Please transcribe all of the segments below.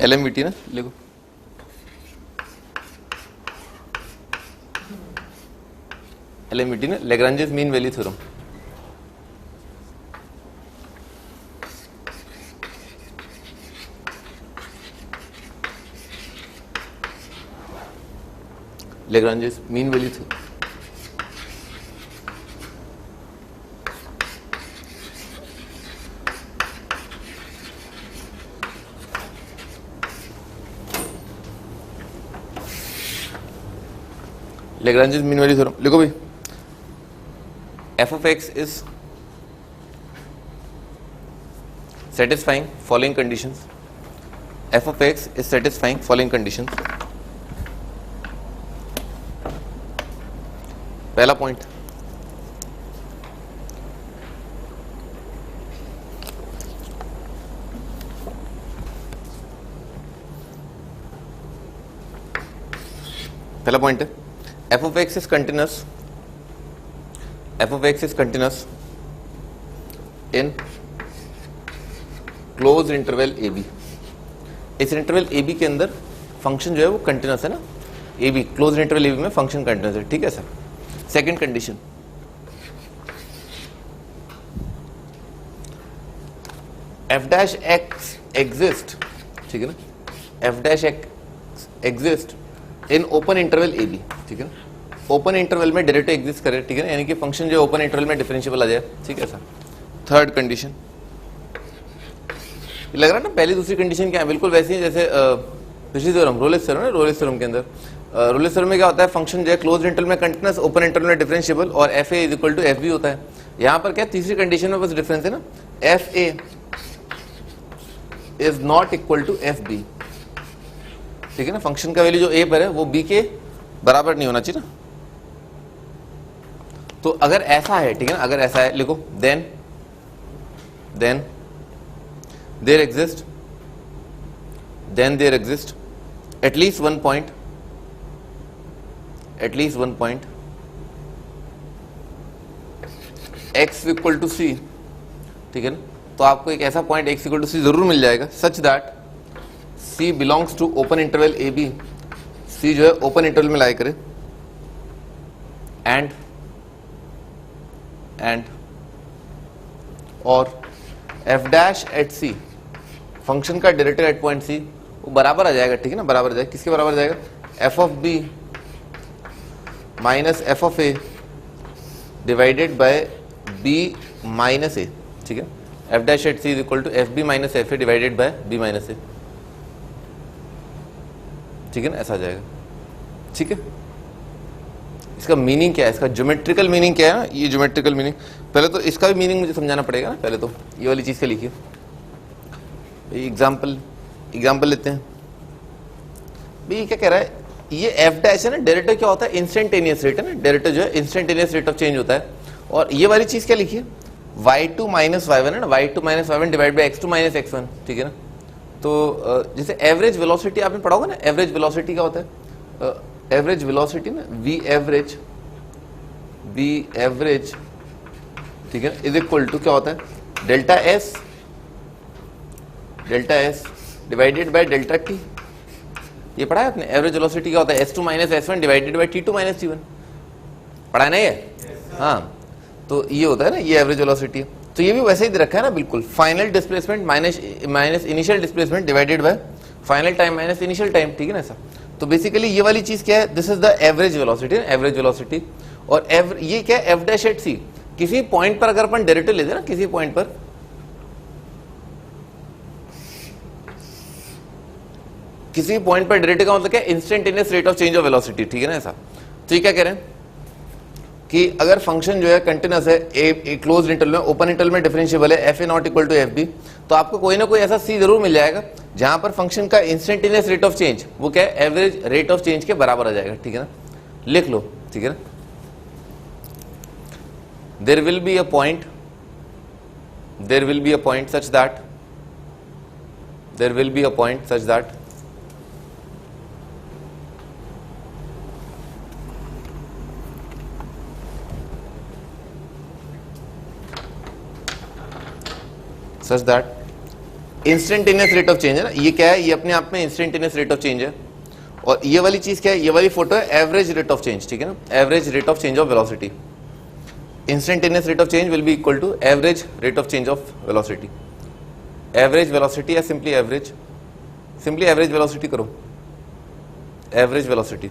LMVT ना लिखो, LMVT ना Lagrange's mean value theorem. Lagrange's mean value theorem. Lagrange's mean value theorem लिखो भाई। f of x is satisfying following conditions. f of x is satisfying following conditions. पहला point, पहला point है f of x is continuous, f of x is continuous in closed interval ab। इस interval ab के अंदर function जो है वो continuous है ना, ab क्लोज इंटरवल ab में फंक्शन कंटिन्यूस है, ठीक है sir. Second condition, f dash x exist, ठीक है ना, f dash x exist in open interval ab, ठीक है ना, ओपन इंटरवल में डेरिवेटिव एग्जिस्ट करे, ठीक है ना, यानी कि फंक्शन जो ओपन इंटरवल में डिफरेंशिएबल आ जाए, ठीक है सर। थर्ड कंडीशन, लग रहा है ना पहली दूसरी कंडीशन क्या है, बिल्कुल वैसी है जैसे पिछली थ्योरम रोलेस थ्योरम है, रोलेस थ्योरम के अंदर रोलेस थ्योरम में क्या होता है, फंक्शन जो है क्लोज इंटरवल में कंटिन्यूस, ओपन इंटरवल में डिफरेंशिएबल और fa is equal to fb होता है। यहाँ पर क्या तीसरी कंडीशन में बस डिफरेंस है ना, fa is not equal to fb, ठीक है ना, फंक्शन का वैल्यू जो a पर है वो b के बराबर नहीं होना चाहिए ना। तो अगर ऐसा है, ठीक है ना, अगर ऐसा है लिखो, then there exist at least one point x equal to c, ठीक है ना, तो आपको एक ऐसा point x equal to c जरूर मिल जाएगा such that c belongs to open interval A B, c जो है ओपन इंटरवल में लाई करे, एंड और f dash at c, function का डेरिवेटिव एट पॉइंट c वो बराबर आ जाएगा, ठीक है ना, बराबर आ जाएगा, किसके बराबर आ जाएगा, f of b minus f of a divided by b minus a, ठीक है, f dash at c is equal to fb minus fa divided by b minus a, ठीक है ना, ऐसा आ जाएगा, ठीक है। इसका मीनिंग क्या है, इसका ज्योमेट्रिकल मीनिंग क्या है ना, ये ज्योमेट्रिकल मीनिंग, पहले तो इसका भी मीनिंग मुझे समझाना पड़ेगा ना, पहले तो ये वाली चीज का लिखिए, एग्जाम्पल लेते हैं भाई। क्या कह रहा है, ये f डैश है ना, डेरिवेटिव क्या होता है, इंस्टेंटेनियस रेट है ना, डेरिवेटिव जो है इंस्टेंटेनियस रेट ऑफ चेंज होता है। और ये वाली चीज क्या लिखिए, y2 माइनस y1 है ना, y2 minus y1 divide by x2 minus x1, ठीक है ना। तो जैसे एवरेज वेलोसिटी आपने पढ़ा होगा ना, एवरेज वेलोसिटी क्या होता है, एवरेज वेलोसिटी ना v एवरेज, ठीक है, इज इक्वल टू क्या होता है, delta S divided by delta T. ये पढ़ा है आपने, एवरेज वेलोसिटी क्या होता है, s2 minus s1 divided by t2 minus t1, पढ़ा है ना ये, हाँ, तो ये होता है ना, ये एवरेज वेलोसिटी है। तो ये भी वैसे ही दे रखा है ना, बिल्कुल final displacement minus initial displacement divided by final time minus initial time, ठीक है ना ऐसा। तो बेसिकली ये वाली चीज क्या है, this is the average velocity, average velocity. और ये क्या है, f डैश एट c, किसी पॉइंट पर अगर अपन डेरिवेटिव लेते ना, किसी पॉइंट पर, किसी पॉइंट पर डेरिवेटिव का मतलब क्या, instantaneous rate of change of velocity, ठीक है ना ऐसा। तो ये क्या कह रहे हैं कि अगर फंक्शन जो है कंटिन्यूस है, ए क्लोज इंटरवल में, ओपन इंटरवल में डिफरेंशिएबल है, f a not equal to F B, तो आपको कोई ना कोई ऐसा c जरूर मिल जाएगा जहां पर फंक्शन का इंस्टेंटेनियस रेट ऑफ चेंज वो क्या है, एवरेज रेट ऑफ चेंज के बराबर आ जाएगा, ठीक है ना, लिख लो, ठीक है ना। There will be a point such that instantaneous rate of change है ना, ये क्या है, ये अपने आप में इंस्टेंटेनियस रेट ऑफ चेंज है। और ये वाली चीज क्या है, ये वाली फोटो है एवरेज रेट ऑफ चेंज, ठीक है ना, average rate of change of velocity. Instantaneous rate of change will be equal to average rate of change of velocity. Average velocity या सिंपली एवरेज वेलोसिटी करो, एवरेज वेलोसिटी।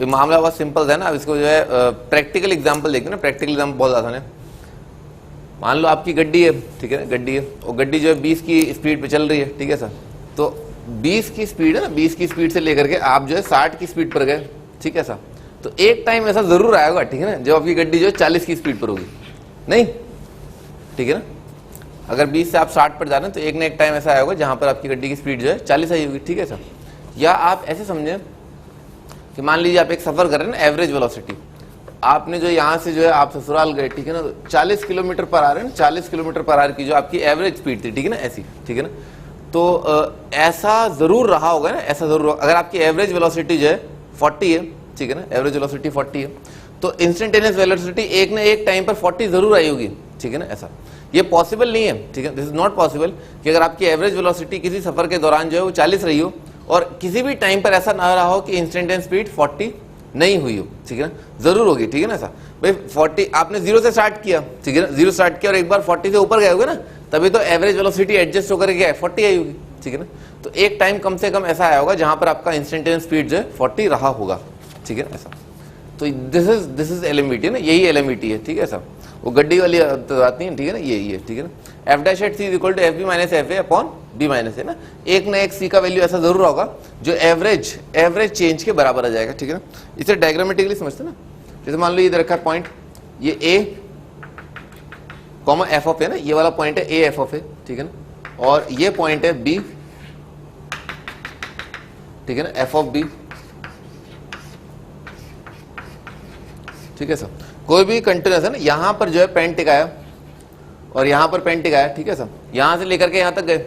मामला बहुत simple है ना। अब इसको जो है प्रैक्टिकल एग्जांपल देखते हैं ना, प्रैक्टिकल एग्जांपल बहुत आसान है। मान लो आपकी गड्डी है, ठीक है ना, गड्डी है और गड्डी जो है 20 की स्पीड पे चल रही है, ठीक है सर। तो 20 की स्पीड है ना, 20 की स्पीड से लेकर के आप जो है 60 की स्पीड पर गए, ठीक है सर। तो एक टाइम ऐसा जरूर आएगा, ठीक है ना, जब आपकी गड्डी जो है 40 की स्पीड पर होगी, नहीं, ठीक है ना। अगर 20 से आप 60 पर जा रहे हैं तो एक ना एक टाइम ऐसा आएगा जहां पर आपकी गड्डी की स्पीड जो है 40 आई होगी, ठीक है सर। या आप ऐसे समझें कि मान लीजिए आप एक सफर कर रहे हैं ना, एवरेज वेलोसिटी, आपने जो यहाँ से जो है आप ससुराल गए, ठीक है ना, तो 40 किलोमीटर पर आ रहे हैं, 40 किलोमीटर पर आवर की जो आपकी एवरेज स्पीड थी, ठीक है ना, ऐसी, ठीक है ना। तो ऐसा जरूर रहा होगा ना, ऐसा जरूर, अगर आपकी एवरेज वेलोसिटी जो है 40 है, ठीक है ना, एवरेज वेलोसिटी 40 है, तो इंस्टेंटेनियस वेलोसिटी एक ना एक टाइम पर 40 जरूर आई होगी, ठीक है ना। ऐसा ये पॉसिबल नहीं है, ठीक है, दिस इज नॉट पॉसिबल कि अगर आपकी एवरेज वेलोसिटी किसी सफर के दौरान जो है वो 40 रही हो और किसी भी टाइम पर ऐसा ना रहा हो कि इंस्टेंटेनियस स्पीड 40 नहीं हुई हो, ठीक है ना, जरूर होगी, ठीक है ना। ऐसा भाई 40 आपने 0 से स्टार्ट किया, ठीक है ना, 0 स्टार्ट किया और एक बार 40 से ऊपर गए होगे ना, तभी तो एवरेज वेलोसिटी एडजस्ट होकर के 40 आई होगी, ठीक है ना। तो एक टाइम कम से कम ऐसा आया होगा जहां पर आपका इंस्टेंटेनियस स्पीड जो है 40 रहा होगा, ठीक है, ऐसा। तो दिस इज एलएमवीटी ना, यही एलएमवीटी है, ठीक है साहब। वो गड्डी वाली तो बात नहीं है, ठीक है ना, यही है, ठीक है ना। F dash at C is equal to F B minus F A upon B minus A ना, एक ना एक सी का वैल्यू ऐसा जरूर होगा जो एवरेज चेंज के बराबर आ जाएगा, ठीक है ना। इसे डायग्रामेटिकली समझते ना, जैसे मान लो ये रखा है पॉइंट, ये ए कॉमा एफ ऑफ ए ना, ये वाला पॉइंट है ए एफ ऑफ ए, ठीक है ना, और ये पॉइंट है बी, ठीक है ना, एफ ऑफ बी, ठीक है सर। कोई भी कंटिन्यूअस है ना, यहां पर जो है पेन टिकाया और यहां पर पेन टिकाया, ठीक है सर, यहां से लेकर के यहां तक गए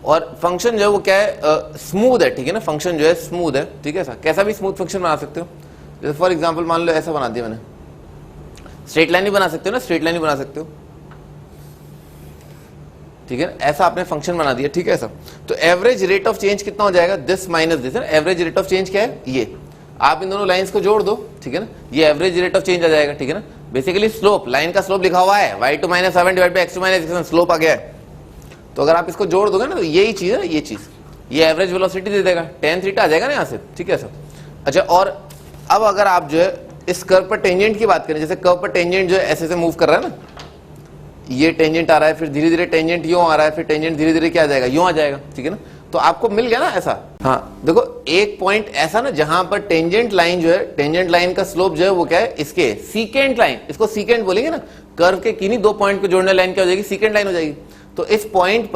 और फंक्शन जो है वो क्या है, स्मूथ है, ठीक है ना, फंक्शन जो है स्मूथ है, ठीक है सर। कैसा भी स्मूथ फंक्शन बना सकते हो, जैसे फॉर एग्जांपल मान लो ऐसा बना दिया मैंने, स्ट्रेट लाइन ही बना सकते हो ना, स्ट्रेट लाइन ही बना सकते हो, ठीक है, ऐसा आपने फंक्शन बना दिया, ठीक है सर। तो एवरेज रेट ऑफ चेंज कितना हो जाएगा, this minus this, average rate of change क्या है, ये आप इन दोनों लाइंस को जोड़ दो, ठीक है ना, ये एवरेज रेट ऑफ चेंज आ जाएगा, ठीक है ना। बेसिकली स्लोप, लाइन का स्लोप लिखा हुआ है y2 - 7 divide by x2 - x1, slope आ गया है। तो अगर आप इसको जोड़ दोगे ना तो यही चीज है ना, ये चीज, ये एवरेज वेलोसिटी दे देगा, tan थीटा आ जाएगा ना यहाँ से, ठीक है सर। अच्छा, और अब अगर आप जो है इस कर्व पर टेंजेंट की बात करें, जैसे कर्व पर टेंजेंट जो है ऐसे से मूव कर रहा है ना, ये टेंजेंट आ रहा है, फिर धीरे धीरे टेंजेंट यूं आ रहा है, फिर टेंजेंट धीरे धीरे क्या आ जाएगा, यूं आ जाएगा, ठीक है ना। तो आपको मिल गया ना ऐसा। हाँ देखो, एक पॉइंट ऐसा ना जहां पर टेंजेंट लाइन जो है, टेंजेंट लाइन का स्लोप जो है वो क्या है, इसके सीकेंट लाइन, इसको सीकेंट बोलेंगे ना, कर्व के किन्हीं दो पॉइंट को जोड़ने लाइन क्या हो जाएगी, सीकेंट लाइन हो जाएगी। तो इस पॉइंट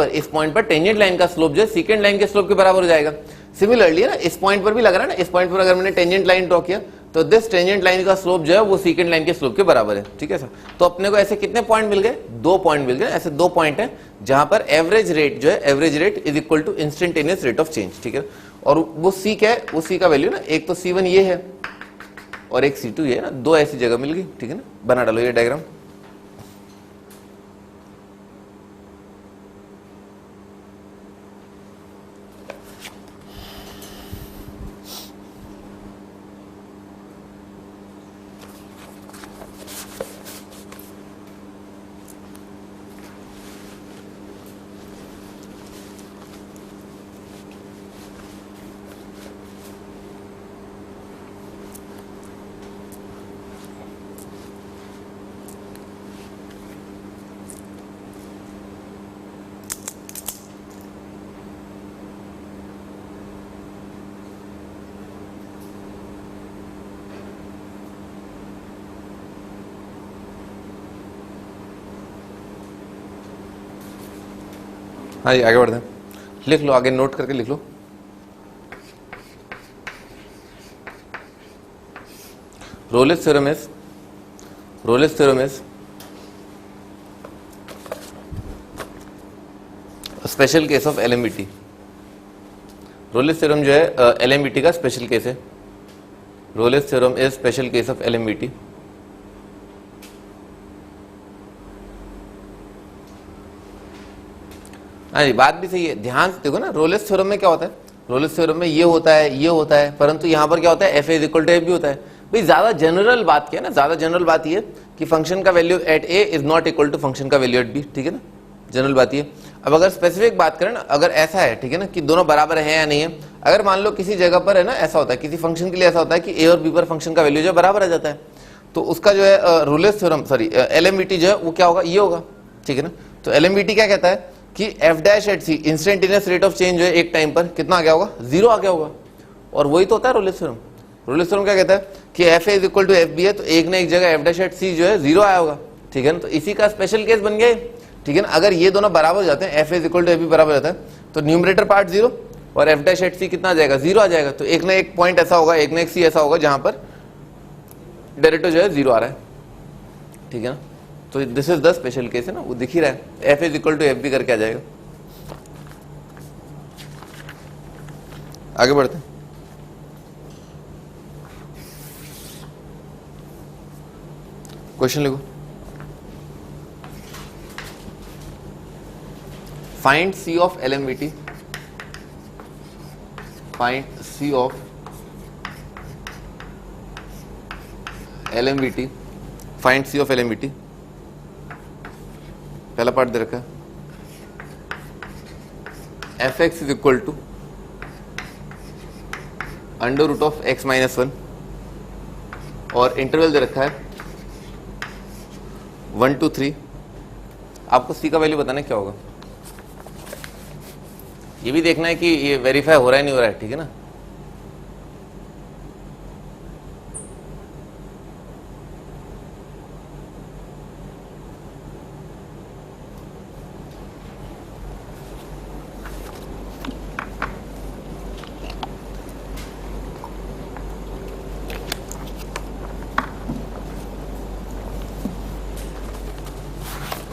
पर टेंजेंट लाइन का स्लोप जो है सीकेंट लाइन के स्लोप के बराबर हो जाएगा। सिमिलरली ना इस पॉइंट पर भी लग रहा है ना, इस पॉइंट पर अगर मैंने टेंजेंट लाइन ड्रॉ किया तो दिस टेंजेंट लाइन का स्लोप जो है वो सीकेंट लाइन के स्लोप के बराबर है, ठीक है सर। तो अपने को ऐसे कितने पॉइंट मिल गए, 2 पॉइंट मिल गए, ऐसे 2 पॉइंट हैं जहां पर एवरेज रेट जो है, average rate is equal to instantaneous rate of change, ठीक है। और वो सी क्या है, वो सी का वैल्यू ना, एक तो C1 ये है और एक C2 ये है ना, 2 ऐसी जगह मिल गई, ठीक है ना। बना डालो ये डायग्राम। हाँ जी, आगे बढ़ते हैं, लिख लो, आगे नोट करके लिख लो। Rolle's theorem is special case of LMVT. Rolle's theorem जो है एलएमवीटी का स्पेशल केस है। Rolle's theorem is special case of LMVT. हाँ जी, बात भी सही है। ध्यान से देखो ना, रोलेस थ्योरम में क्या होता है, रोलेस थ्योरम में ये होता है, ये होता है, परंतु यहाँ पर क्या होता है, F is equal to F भी होता है। भाई ज्यादा जनरल बात क्या है ना, ज्यादा जनरल बात ये कि फंक्शन का value at A is not equal to function का वैल्यू एट बी, ठीक है ना, जनरल बात ये। अब अगर स्पेसिफिक बात करें ना, अगर ऐसा है, ठीक है ना, कि दोनों बराबर है या नहीं है, अगर मान लो किसी जगह पर है ना ऐसा होता है, किसी फंक्शन के लिए ऐसा होता है कि ए और बी पर फंक्शन का वैल्यू जो बराबर आ जाता है, तो उसका जो है रोलेस थ्योरम, सॉरी एलएमवीटी जो है वो क्या होगा, ये होगा, ठीक है ना। तो एलएमवीटी क्या कहता है कि F dash at C, instantaneous rate of change जो है एक टाइम पर कितना आ गया होगा, 0 आ गया होगा। और वही तो होता है रोलेस थ्योरम। रोलेस थ्योरम क्या कहता है कि F is equal to F B है, तो एक ना एक जगह एफ डैश एट सी जो है 0 आया होगा, ठीक है ना। तो इसी का स्पेशल केस बन गया, ठीक है ना। अगर ये दोनों बराबर हो जाते हैं, F is equal to F B बराबर होता है, तो न्यूमरेटर पार्ट 0 और एफ डैश एट सी कितना आ जाएगा, 0 आ जाएगा। तो एक ना एक पॉइंट ऐसा होगा, एक ना एक सी ऐसा होगा जहां पर डेरिवेटिव जो है 0 आ रहा है, ठीक है ना। तो this is the special case है ना, वो दिख ही रहा है, F is equal to F B करके आ जाएगा। आगे बढ़ते हैं। क्वेश्चन लिखो, find C of LMVT, find C of LMVT, find C of LMVT. पहला पार्ट दे रखा है, F X is equal to under root of X minus 1 और इंटरवल दे रखा है 1 to 3। आपको सी का वैल्यू बताना है क्या होगा, ये भी देखना है कि ये वेरीफाई हो रहा है नहीं हो रहा है, ठीक है ना।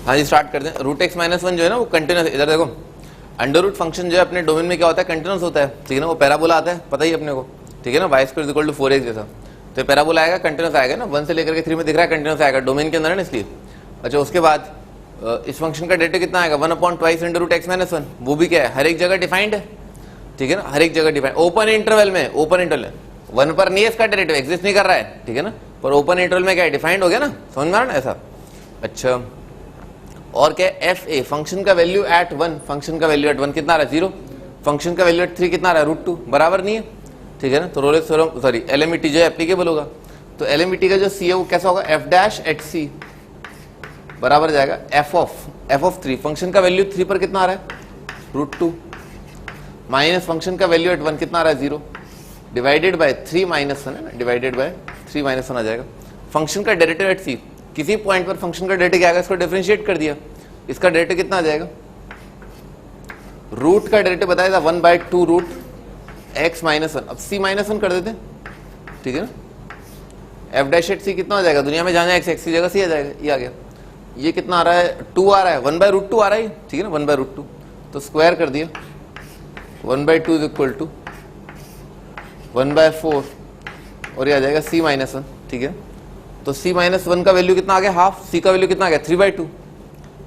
हाँ जी, स्टार्ट कर दें। रूट एक्स माइनस 1 जो है ना वो कंटिन्यूस, इधर देखो, अंडर रूट फंक्शन जो है अपने डोमेन में क्या होता है, कंटिन्यूस होता है, ठीक है ना। वो पैराबोला आता है, पता ही अपने को, ठीक है ना, Y square equal to 4x जैसा। तो पैराबोला आएगा, कंटिन्यूस आएगा ना, 1 से लेकर के 3 में दिख रहा है, कंटिन्यूस आएगा, डोमेन के अंदर है ना, इसलिए। अच्छा, उसके बाद इस फंक्शन का डेरिवेटिव कितना आएगा, 1/2 अंडर रूट एक्स माइनस 1। वो भी क्या है, हर एक जगह डिफाइंड है, ठीक है ना, हर एक जगह डिफाइंड, ओपन इंटरवल में, ओपन इंटरवल 1 पर नहीं है इसका डेरिवेटिव, एग्जिस्ट नहीं कर रहा है, ठीक है ना, पर ओपन इंटरवल में क्या है, डिफाइंड हो गया ना, समझ में आ रहा है ऐसा। अच्छा, और क्या, एफ ए, फंक्शन का वैल्यू एट 1, फंक्शन का वैल्यू एट 1 कितना आ रहा है, 0, फंक्शन का वैल्यू एट 3 कितना आ रहा है, √2, बराबर नहीं है, ठीक है ना। तो रोलेस थ्योरम, सॉरी एलएमवीटी जो है एप्लीकेबल होगा। तो एलएमवीटी का जो सी है वो कैसा होगा, एफ डैश एट सी बराबर जाएगा एफ ऑफ 3, फंक्शन का वैल्यू 3 पर कितना आ रहा है, √2, माइनस फंक्शन का वैल्यू एट 1 कितना आ रहा है, 0, डिवाइडेड बाय 3 माइनस 1 है ना, डिवाइडेड बाय 3 माइनस 1 आ जाएगा। फंक्शन का डेरिवेटिव एट सी, किसी पॉइंट पर फंक्शन का डेरिवेटिव क्या आएगा, इसको डिफरेंशिएट कर दिया, इसका डेरिवेटिव कितना आ जाएगा, रूट का डेरिवेटिव बताया था 1/2 रूट एक्स माइनस 1। अब सी माइनस 1 कर देते हैं, ठीक है ना। एफ डैश एट सी कितना आ जाएगा, दुनिया में जहां एक्स एक्स की जगह सी आ जाएगा, ये आ गया। ये कितना आ रहा है, 2 आ रहा है, 1/√2 आ रहा है, ठीक है ना, 1/√2। तो स्क्वायर कर दिया, 1/2 इज इक्वल टू 1/4 और ये आ जाएगा सी माइनस 1, ठीक है। तो सी माइनस 1 का वैल्यू कितना आ गया, हाफ, सी का वैल्यू कितना आ गया, 3/2,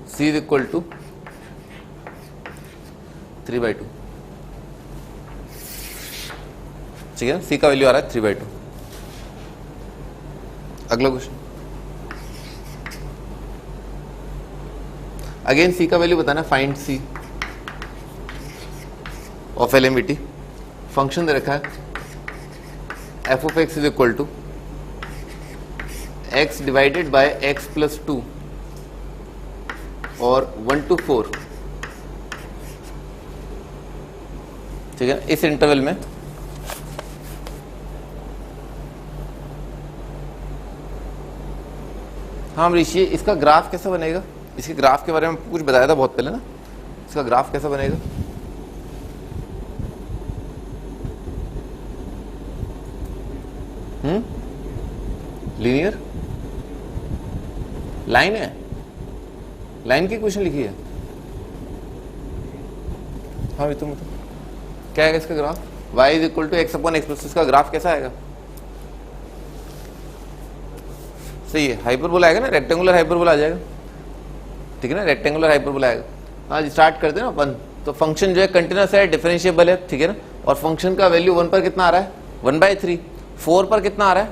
सी इज इक्वल टू 3/2, ठीक है, सी का वैल्यू आ रहा है 3/2। अगला क्वेश्चन, अगेन सी का वैल्यू बताना, find C of LMVT. Function दे रखा है F of X is equal to X divided by X plus 2 और 1 to 4, ठीक है। इस इंटरवल में हाँ ऋषि, इसका ग्राफ कैसा बनेगा, इसके ग्राफ के बारे में कुछ बताया था बहुत पहले ना, इसका ग्राफ कैसा बनेगा, लीनियर लाइन है, लाइन की क्वेश्चन लिखी है, हाँ भी तुम क्या आएगा इसका graph, y is equal to X upon X plus, इसका ग्राफ कैसा आएगा, सही है, हाइपरबोला आएगा ना, रेक्टेंगुलर हाइपरबोला आ जाएगा, ठीक है ना, रेक्टेंगुलर हाइपरबोला आएगा। हाँ स्टार्ट करते हैं ना वन। तो फंक्शन जो है कंटिन्यूस है, डिफरेंशिएबल है, ठीक है ना। और फंक्शन का वैल्यू 1 पर कितना आ रहा है 1/3, 4 पर कितना आ रहा है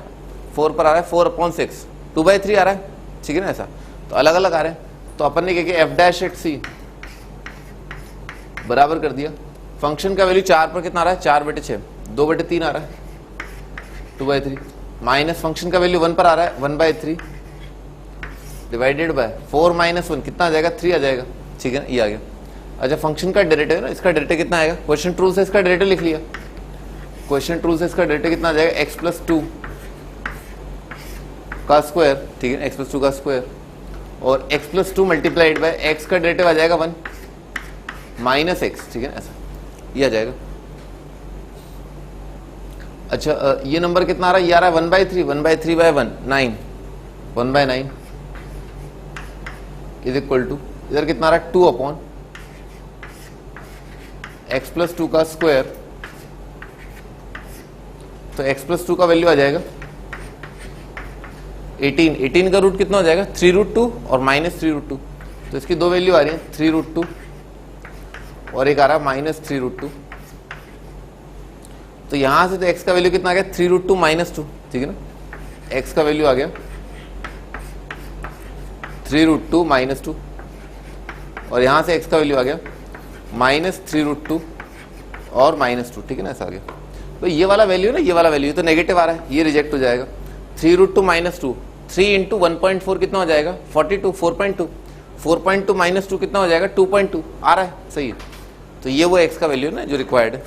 4 पर आ रहा है 4/6, 2/3 आ रहा है, ठीक है ना। ऐसा तो अलग अलग आ रहे हैं। तो अपन ने क्या किया एफ डैश एट सी बराबर कर दिया। फंक्शन का वैल्यू 4 पर कितना आ रहा है 4/6, 2/3 आ रहा है 2/3, माइनस फंक्शन का वैल्यू 1 पर आ रहा है 1/3 डिवाइडेड बाय 4 - 1 कितना आ जाएगा 3 आ जाएगा, ठीक है ना। ये आ गया। अच्छा फंक्शन का डेरिवेटिव है ना, इसका डेरिवेटिव कितना आएगा, क्वेश्चन ट्रूल से इसका डेरिवेटिव लिख लिया। क्वेश्चन ट्रूल से इसका डेरिवेटिव कितना आ जाएगा x+2 का स्क्वायर, ठीक है, x+2 का स्क्वायर और x+2 मल्टीप्लाइड बाय x का डेरिवेटिव आ जाएगा 1 - x, ठीक है ना। ऐसा ये आ जाएगा। अच्छा ये नंबर कितना आ रहा है, ये आ रहा है 1/3, 1/3 बाय 1 9, 1/9 इज इक्वल टू इधर कितना आ रहा है 2 x+2 का स्क्वायर। तो x+2 का वैल्यू आ जाएगा 18, 18 का रूट कितना हो जाएगा 3√2 और -3√2। तो इसकी दो वैल्यू आ रही है 3√2 और एक आ रहा है -3√2। तो यहां से तो x का वैल्यू कितना आ गया 3√2 - 2, ठीक है ना। x का वैल्यू आ गया 3√2 - 2 और यहां से x का वैल्यू आ गया -3√2 और -2, ठीक है ना। ऐसा आ गया। तो ये वाला वैल्यू ना, ये वाला वैल्यू तो नेगेटिव आ रहा है, ये रिजेक्ट हो जाएगा। 3√2 - 2, 3 × 1.4 कितना हो जाएगा 42, 4.2, 4.2 - 2 कितना हो जाएगा 2.2 आ रहा है, सही है। तो ये वो x का वैल्यू ना जो रिक्वायर्ड है।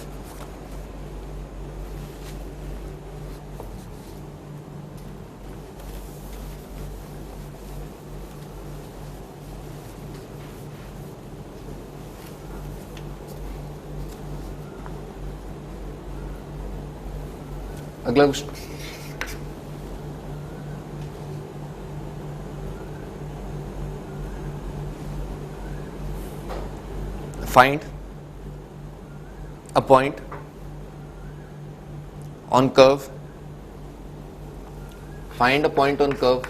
अगला question, find a point on curve, find a point on curve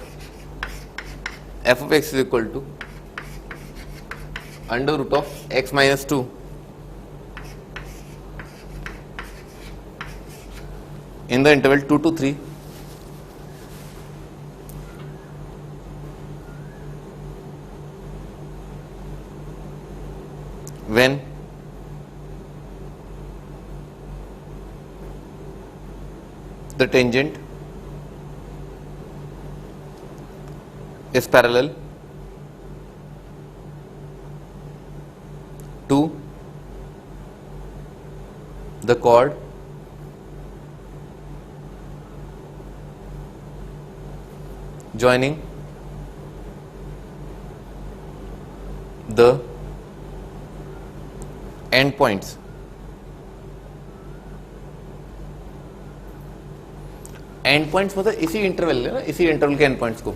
f of x is equal to √(x - 2) in the interval 2 to 3 when the tangent is parallel to the chord joining the end points. And points मतलब इसी interval है ना, इसी interval के and points को।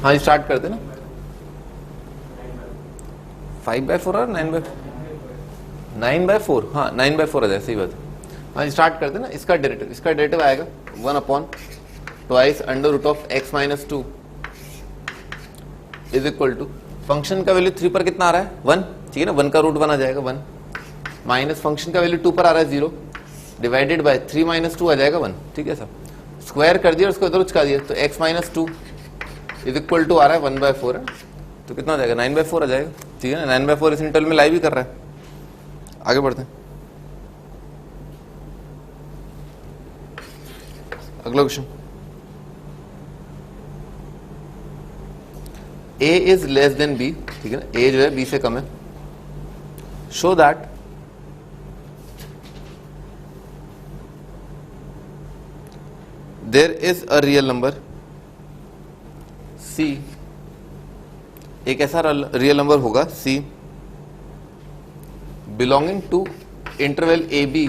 हाँ start करते ना 5/4 और 9/4, हाँ 9/4 आ जाए, सही बात है। हाँ स्टार्ट करते ना। इसका डेरिवेटिव आएगा 1/2 √(x - 2) is equal to function का वैल्यू 3 पर कितना आ रहा है 1, ठीक है ना। 1 का रूट 1 आ जाएगा 1 माइनस फंक्शन का वैल्यू 2 पर आ रहा है 0 डिवाइडेड बाय 3 - 2 आ जाएगा 1, ठीक है सर। स्क्वायर कर दिया और उसको इधर उचका दिया तो x - 2 इज इक्वल टू आ रहा है 1/4 है, तो कितना आ जाएगा 9/4 आ जाएगा, ठीक है ना। 9/4 इस इंटरवल में लाई भी कर रहा है। आगे बढ़ते हैं। अगला question, a is less than b, ठीक है ना, a जो है b से कम है। Show that there is a real number c, एक ऐसा रियल नंबर होगा c belonging to interval A B,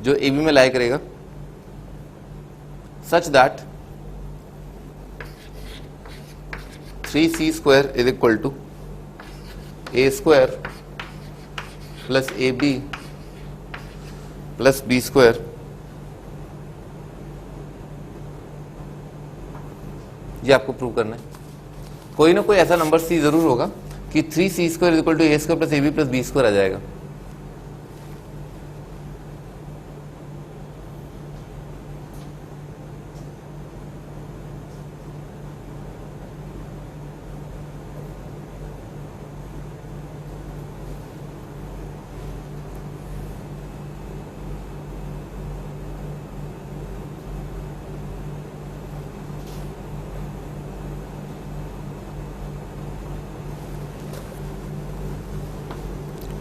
जो ए बी में लाई करेगा, such that 3c square is equal to a square plus A B plus B square. ये आपको prove करना है। कोई ना कोई ऐसा नंबर c जरूर होगा कि 3c square is equal to a square plus A B plus B square आ जाएगा।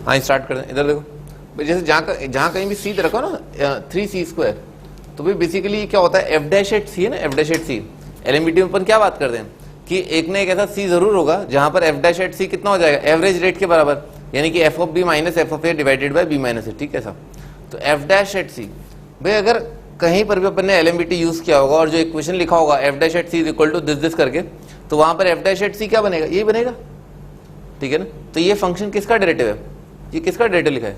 हाँ स्टार्ट कर दें। इधर देखो, जैसे जहां कहीं भी सी रखो ना 3c स्क्वायर, तो भाई बेसिकली क्या होता है, एफ डैश एट सी है ना, एफ डैश एट सी। एलएमबीटी में अपन क्या बात करते हैं कि एक ना एक ऐसा सी जरूर होगा जहां पर एफ डैश एट सी कितना हो जाएगा, एवरेज रेट के बराबर, यानी कि F of B minus F of A divided by B minus A, ठीक है साहब। तो एफ डैश एट सी, भाई अगर कहीं पर भी अपन ने एलएमबीटी यूज किया होगा और जो इक्वेशन लिखा होगा F dash at C is equal to this करके, तो वहां पर एफ डैश एट सी क्या बनेगा, ये बनेगा, ठीक है ना। तो ये फंक्शन किसका डेरिवेटिव है, ये किसका डेरिवेटिव लिखा है,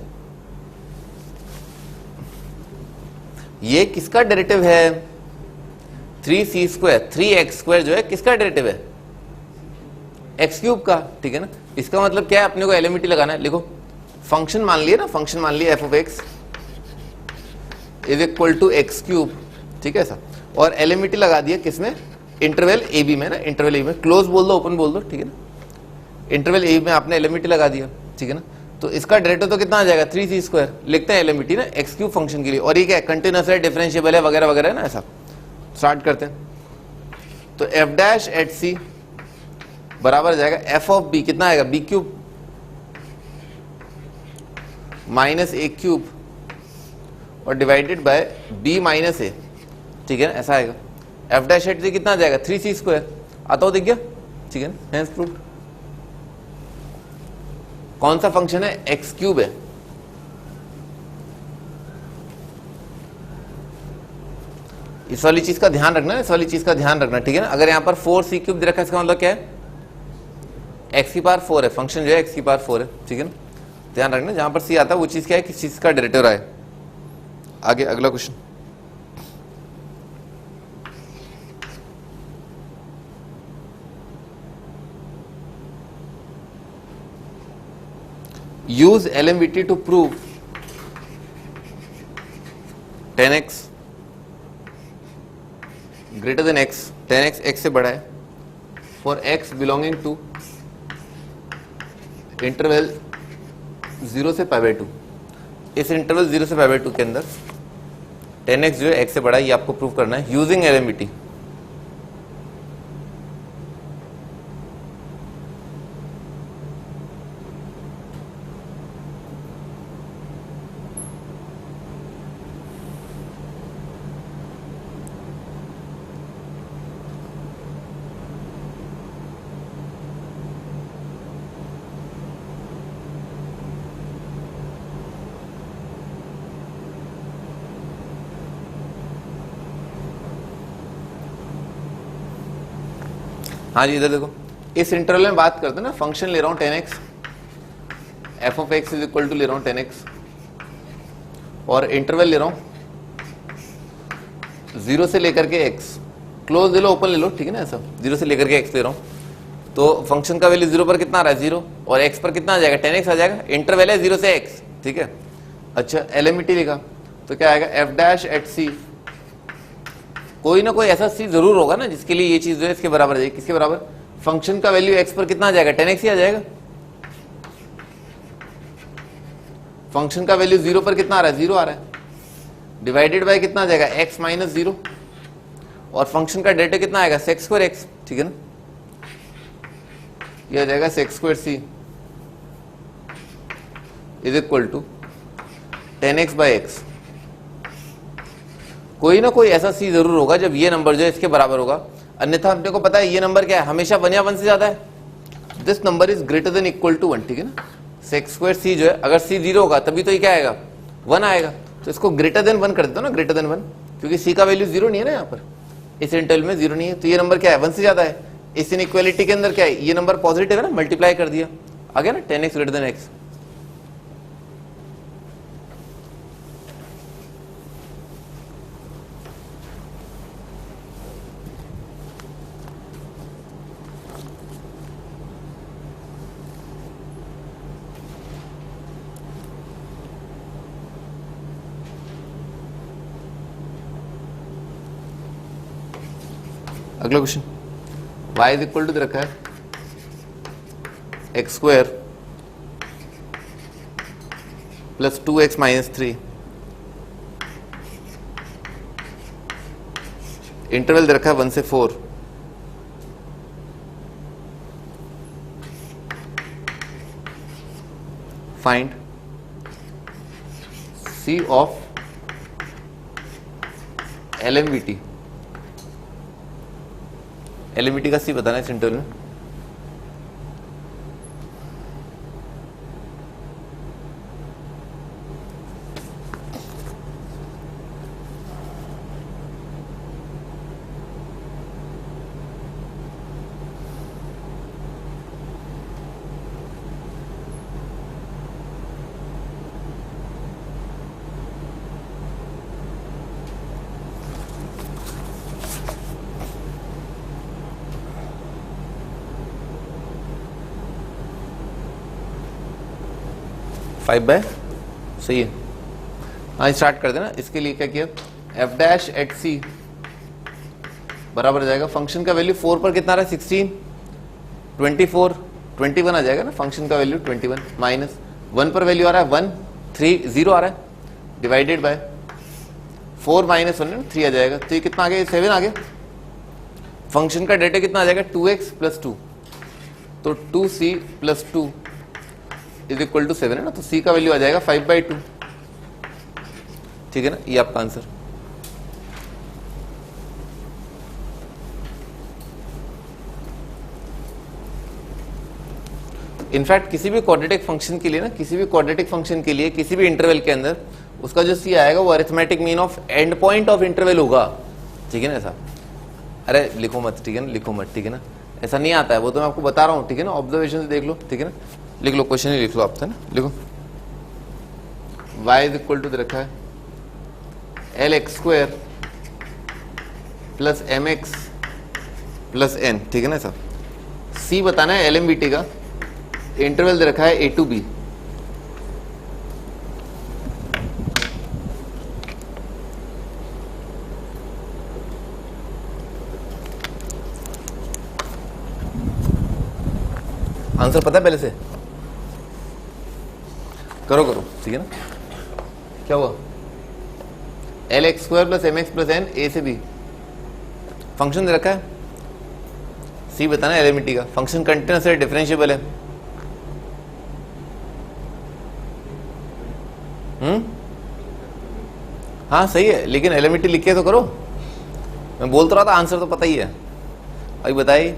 ये किसका डेरिवेटिव है, 3c स्क्वायर, 3x स्क्वायर जो है किसका डेरिवेटिव है, एक्स क्यूब का, ठीक है ना। इसका मतलब क्या है, अपने को एलएमबीटी लगाना है। लिखो, फंक्शन मान लिया ना, फंक्शन मान लिया F of X is equal to X cube, ठीक है सर, और एलएमबीटी लगा दिया किसमें, इंटरवल ए बी में ना, इंटरवल ए में, क्लोज बोल दो ओपन बोल दो, ठीक है ना, इंटरवल ए में आपने एलएमबीटी लगा दिया, ठीक है ना। तो इसका डेरिवेटिव तो कितना आ जाएगा, 3c स्क्वायर, लिखते हैं एलएमबीटी ना एक्स क्यूब फंक्शन के लिए, और ये क्या है, कंटिन्यूअस है, डिफरेंशिएबल है, वगैरह वगैरह है ना, ऐसा। स्टार्ट करते हैं। तो एफ डैश एट सी बराबर हो जाएगा एफ ऑफ बी, कितना आएगा, बी क्यूब माइनस ए क्यूब और divided by B minus A, ठीक है ना, ऐसा आएगा। एफ डैश एट सी कितना आ जाएगा, 3c स्क्वायर, आता हो दिख गया, ठीक है ना, हेंस प्रूव्ड। कौन सा फंक्शन है, एक्स क्यूब है, इस वाली चीज का ध्यान रखना, इस वाली चीज का ध्यान रखना, ठीक है ना। अगर यहां पर 4c क्यूब दे रखा है, इसका मतलब क्या है, एक्स की पावर 4 है, फंक्शन जो है एक्स की पावर 4 है, ठीक है ना। ध्यान रखना, जहां पर c आता है वो चीज क्या है, किस चीज का डेरिवेटिव आए। आगे अगला question, use LMVT to prove 10x greater than x, 10x x से बड़ा है, for x belonging to interval 0 से पाई बाय 2। इस इंटरवल 0 से पाई बाय 2 के अंदर 10x जो है x से बड़ा है, ये आपको प्रूव करना है यूजिंग LMVT। हाँ जी, इधर देखो, इस इंटरवल में बात करते हैं ना, फंक्शन ले रहा हूं 10x, F of X is equal to ले रहा हूं 10x, और इंटरवल ले रहा हूं 0 से लेकर के x, क्लोज ले लो ओपन ले लो, ठीक है ना, ऐसा 0 से लेकर के x ले रहा हूं। तो फंक्शन का वैल्यू 0 पर कितना आ रहा है, 0, और x पर कितना आ जाएगा, 10x आ जाएगा, इंटरवल है 0 से x, ठीक है। अच्छा, एलएमईटी लिखा तो क्या आएगा, एफ डैश एट सी, कोई ना कोई ऐसा सी जरूर होगा ना जिसके लिए ये चीज जो है इसके बराबर है, किसके बराबर, फंक्शन का वैल्यू x पर कितना आ जाएगा, 10x ही आ जाएगा, फंक्शन का वैल्यू 0 पर कितना आ रहा है, 0 आ रहा है, डिवाइडेड बाय कितना आ जाएगा, x माइनस 0, और फंक्शन का डेटा कितना आएगा, सेक्स स्क्वायर एक्स, ठीक है ना, ये आ जाएगा सेक्स square C is equal to 10x by X. कोई ना कोई ऐसा सी जरूर होगा जब ये नंबर जो है इसके बराबर होगा, अन्यथा अपने को पता है ये नंबर क्या है, हमेशा 1 या 1 से ज्यादा है, this number is greater than equal to 1, ठीक है ना। सेक्स स्क्वायर सी जो है, अगर सी 0 होगा तभी तो ये क्या आएगा, 1 आएगा, तो इसको ग्रेटर देन 1 कर देता हूं ना, ग्रेटर देन 1, क्योंकि सी का वैल्यू 0 नहीं है ना, यहाँ पर इस इंटरवल में 0 नहीं है, तो ये नंबर क्या है, 1 से ज्यादा है। इस इनइक्वालिटी के अंदर क्या है, ये नंबर पॉजिटिव है ना, मल्टीप्लाई कर दिया, आ गया ना 10x ग्रेटर देन x। अगला question, y is equal to दे रखा है X square plus 2x minus 3, interval दे रखा है 1 से 4, find c of LMVT। LMVT का सी बताना है इस इंटरवल में। फाइव बाय, सही है, हाँ स्टार्ट कर देना। इसके लिए क्या किया, एफ डैश एट सी बराबर आ जाएगा, फंक्शन का वैल्यू 4 पर कितना आ रहा है, 16, 24, 21 आ जाएगा ना, फंक्शन का वैल्यू 21 माइनस 1 पर वैल्यू आ रहा है 1, 3, 0 आ रहा है, डिवाइडेड बाय 4 माइनस 1 3 आ जाएगा, तो ये कितना आ गया, 7 आ गया। फंक्शन का डेटा कितना आ जाएगा, 2x प्लस 2, तो 2c plus 2 is equal to 7 है ना, तो c का वैल्यू आ जाएगा 5/2, ठीक है ना, ये आपका आंसर। इनफैक्ट किसी भी क्वाड्रेटिक फंक्शन के लिए ना, किसी भी क्वाड्रेटिक फंक्शन के लिए किसी भी इंटरवल के अंदर उसका जो c आएगा वो arithmetic mean of and point of interval होगा, ठीक है ना। ऐसा अरे लिखो मत, ठीक है ना, लिखो मत, ठीक है ना, ऐसा नहीं आता है, वो तो मैं आपको बता रहा हूँ, ठीक है ना, ऑब्जर्वेशन से देख लो, ठीक है ना, लिख लो, क्वेश्चन ही लिख लो आप, है ना, लिखो y इज इक्वल टू दे रखा है LX² plus MX plus n, ठीक है ना सर। c बताना है LMVT का, इंटरवल दे रखा है A to B, आंसर पता है पहले से, करो करो, ठीक है ना। क्या हुआ, LX² plus MX plus n A से B, फंक्शन दे रखा है, c बताना है LMVT का, फंक्शन कंटिन्यूअस है, डिफरेंशिएबल है, हाँ सही है, लेकिन LMVT लिख के तो करो, मैं बोल तो रहा था आंसर तो पता ही है। अभी बताइए,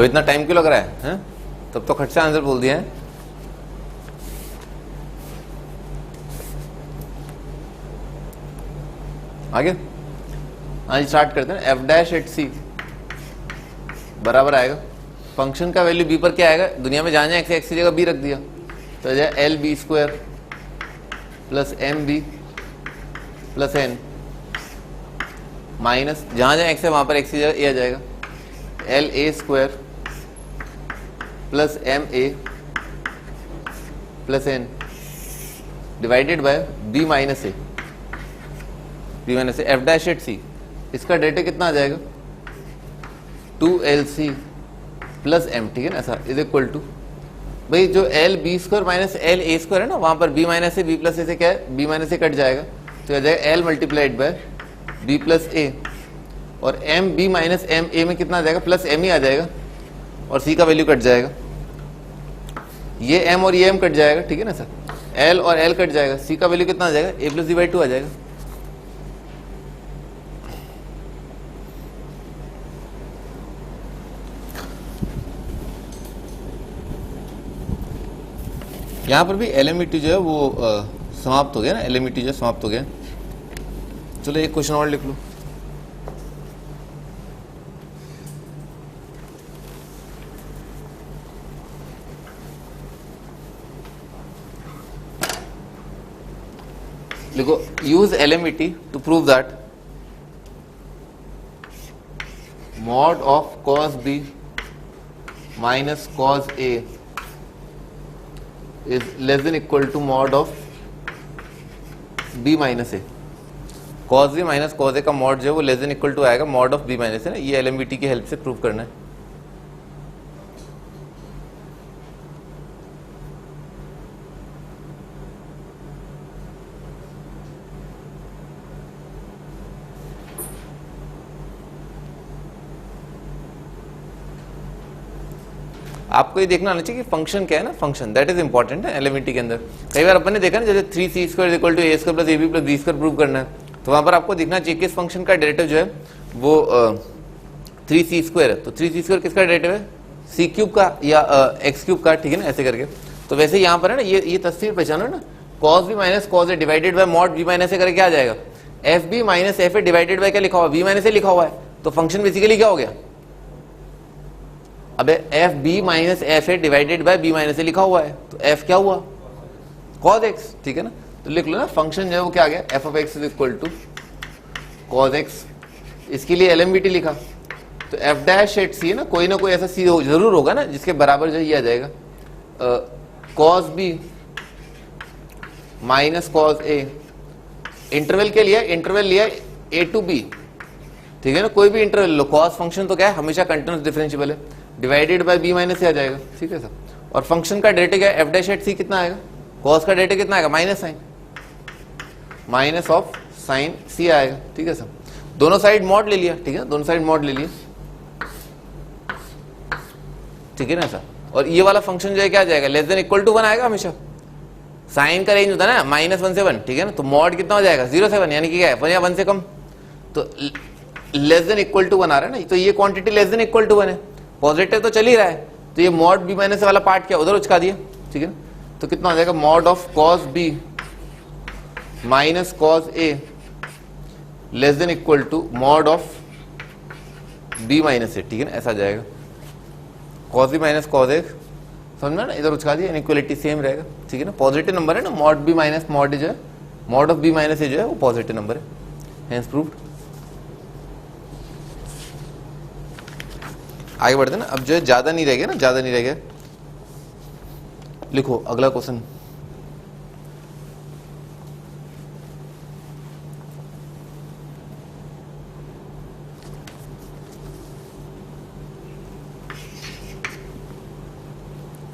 अब इतना टाइम क्यों लग रहा है, हैं? तब तो खट से आंसर बोल दिया है। आगे आज स्टार्ट करते हैं। एफ डैश एट सी बराबर आएगा, फंक्शन का वैल्यू बी पर क्या आएगा, दुनिया में जहां जहां एक्स की जगह बी रख दिया तो आ जाए L B square plus M B plus N minus जहां जहां एक्स है वहां पर एक्स की जगह ए आ जाएगा, L A square plus M A plus N divided by B minus A, B minus A. F dash at C इसका डेटा कितना आ जाएगा 2LC प्लस एम, ठीक है ना, ऐसा इज इक्वल टू भाई जो L B square minus L A square है ना, वहां पर B minus A B plus A से क्या है, बी माइनस ए कट जाएगा तो आ जाएगा L multiplied by B plus A, और M B minus M A में कितना आ जाएगा, प्लस एम ही आ जाएगा, और सी का वैल्यू कट जाएगा, ये एम और ये एम कट जाएगा, ठीक है ना सर, एल और एल कट जाएगा, सी का वैल्यू कितना आ जाएगा, ए प्लस बी बाई 2 आ जाएगा। यहाँ पर भी एलएमईटी जो है वो समाप्त हो गया ना, एलएमईटी जो है समाप्त हो गया। चलो एक क्वेश्चन और लिख लो। लिखो, use LMET to prove that mod of cos B minus cos A is less than equal to mod of b minus a। cos b minus cos a का मॉड जो है वो लेस देन इक्वल टू आएगा mod of b minus a ना, ये एलएमबीटी की help से prove करना है। आपको ये देखना आना चाहिए कि फंक्शन क्या है ना, फंक्शन दैट इज इंपॉर्टेंट है एलएमईटी के अंदर। कई बार अपन ने देखा ना, जैसे 3c square equal to A square plus ab plus B square prove करना है, तो वहां पर आपको दिखना चाहिए कि इस फंक्शन का डेरिवेटिव जो है वो 3c स्क्वायर है, तो 3c स्क्वायर किसका डेरिवेटिव है, c क्यूब का या x क्यूब का, ठीक है ना, ऐसे करके। तो वैसे यहाँ पर है ना, ये तस्वीर पहचानो ना, cos b minus cos a divided by mod b minus a करके क्या आ जाएगा, F B minus F A divided by क्या लिखा हुआ, b माइनस a लिखा हुआ है, तो फंक्शन बेसिकली क्या हो गया, अब F B minus F A divided by B minus A लिखा हुआ है, तो एफ क्या हुआ, कॉस एक्स, ठीक है ना। तो लिख लो ना, फंक्शन जो है वो क्या आ गया, F of X is equal to cos X. इसके लिए एलएमबीटी लिखा, तो एफ डैश एट सी है ना, कोई ऐसा सी जरूर होगा ना जिसके बराबर जो ये आ जाएगा कॉस बी माइनस कॉस ए। इंटरवल के लिए इंटरवल लिया ए टू बी, ठीक है ना, कोई भी इंटरवल लो, कॉस फंक्शन तो क्या है, हमेशा कंटिन्यूअस डिफरेंशिएबल है, डिवाइडेड बाय बी माइनस ए आ जाएगा, ठीक है सर। और फंक्शन का डेरिवेटिव क्या है, एफ डैश एट सी कितना आएगा, कॉस का डेरिवेटिव कितना आएगा, minus sine, minus of sine C आएगा, ठीक है सर। दोनों साइड मॉड ले लिया, ठीक है, दोनों साइड मॉड ले लिया, ठीक है ना सर। और ये वाला फंक्शन जो है क्या आ जाएगा, लेस देन इक्वल टू 1 आएगा हमेशा, साइन का रेंज होता है ना -1 से 1, ठीक है ना, तो मॉड कितना हो जाएगा 0 से 1, यानी कि क्या है 1 या 1 से कम, तो लेस देन इक्वल टू 1 आ रहा है ना, तो ये quantity less than equal to 1 है, पॉजिटिव तो चल ही रहा है, तो ये मॉड बी माइनस वाला पार्ट क्या उधर उचका दिया, ठीक है। तो कितना हो जाएगा, mod of cos B minus cos A less than equal to mod of B minus A, ठीक है ना, ऐसा जाएगा, cos B minus cos A, समझना ना, इधर उचका दिया, इनइक्वालिटी सेम रहेगा, ठीक है ना, पॉजिटिव नंबर है ना, मॉड बी माइनस मॉड जो है, मॉड ऑफ बी माइनस ए जो है वो पॉजिटिव नंबर है, हेंस प्रूव्ड। आगे बढ़ते ना, अब जो है ज्यादा नहीं रह गया ना, ज्यादा नहीं रह गया, लिखो अगला question.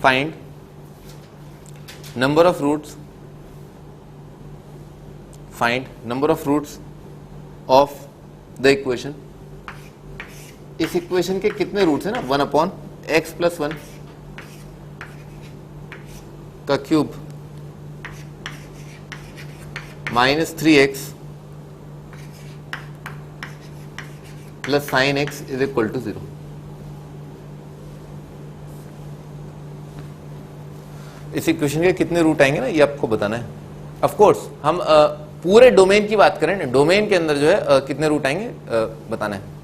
Find number of roots, find number of roots of the equation. इस इक्वेशन के कितने रूट्स हैं ना, 1/x + 1 का क्यूब -3x + sin x = 0। इस इक्वेशन के कितने रूट आएंगे ना, ये आपको बताना है। ऑफ कोर्स हम पूरे डोमेन की बात करें ना, डोमेन के अंदर जो है कितने रूट आएंगे बताना है।